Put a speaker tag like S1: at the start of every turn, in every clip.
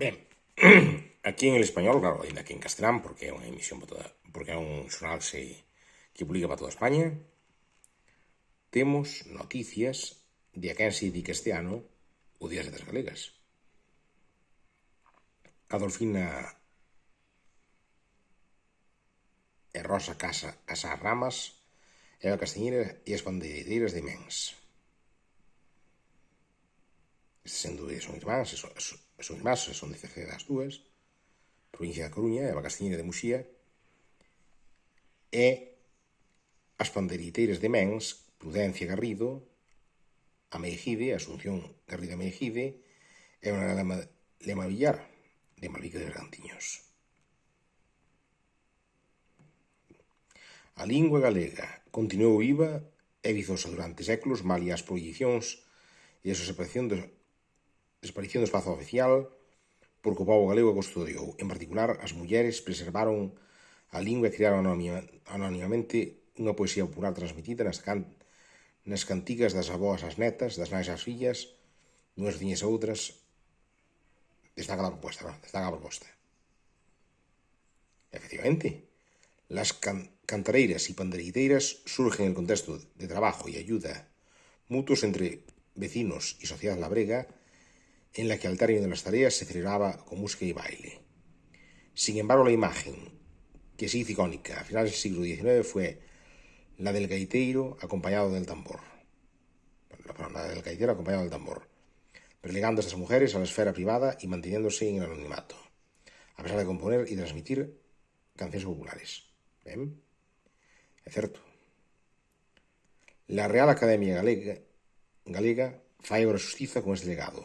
S1: Ben, aquí en El Español, claro, ainda que en castelán, porque é unha emisión para toda, porque é un xornal que publica para toda España, temos noticias de a quen se dedica este ano o Día das Letras Galegas. Adolfina e Rosa Casas Ramas, Eva Castiñeira e as Pandeireiras de Mens. Estas, sen dúbida, son irmás, son de Cerceda das dúas, provincia da Coruña, Eva Castiñeira de Muxía, e as Pandeireiras de Mens, Prudencia Garrido, a Meijide, Asunción Garrido a Meijide, e unha Lema Villar, de Malvique de Bergantiños. A lingua galega continuou viva e vizosa durante séculos, malia as prohibicións e a desaparición do espazo oficial, porque o pobo galego custodiou. En particular, as mulleres preservaron a lingua e crearon anónimamente unha poesía popular transmitida nas cantigas das avós ás netas, das nais ás fillas, dunhas veciñas a outras. Destaca a proposta. Efectivamente, las cantareiras y pandeireiras surgen en el contexto de trabajo y ayuda mutuos entre vecinos y sociedad labrega, en la que al término de las tareas se celebraba con música y baile. Sin embargo, la imagen que se hizo icónica a finales del siglo XIX fue la del gaitero acompañado del tambor. Relegando a estas mujeres a la esfera privada y manteniéndose en el anonimato, a pesar de componer y transmitir canciones populares. ¿Ven? É certo. La Real Academia Galega fai agora xustiza con este legado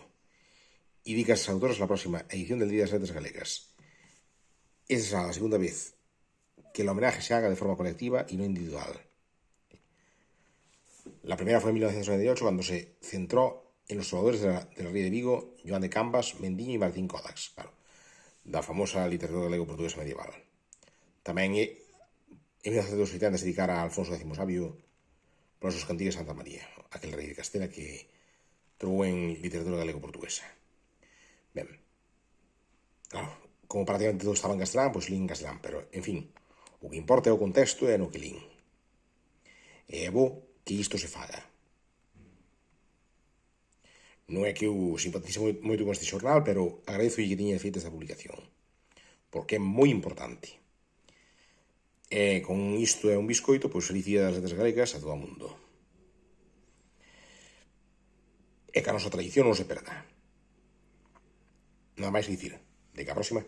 S1: e di que as autoras na próxima edición del Día das Letras Galegas. Esa será a segunda vez que el homenaje se haga de forma colectiva y no individual. La primera fue en 1998, cuando se centró en los trovadores de la Ría de Vigo, Joan de Cambas, Mendiño y Martín Codax, claro, da famosa literatura galego-portuguesa medieval. Tamén en 1980 se dedicara a Alfonso X Sabio polas súas cantigas de Santa María, aquel rei de Castela que trobou en literatura galego-portuguesa. Ben, claro, como prácticamente todo estaba en castelán, pois lín en castelán, pero, en fin, o que importa é o contexto e no que lín. E é bo que isto se faga. Non é que eu simpatice moito con este xornal, pero agradezo que tiña feito esta publicación, porque é moi importante. E con isto é un biscoito, pois felicidade das letras galegas a todo o mundo. E que a nosa tradición non se perda. Nada máis dicir. De que a próxima.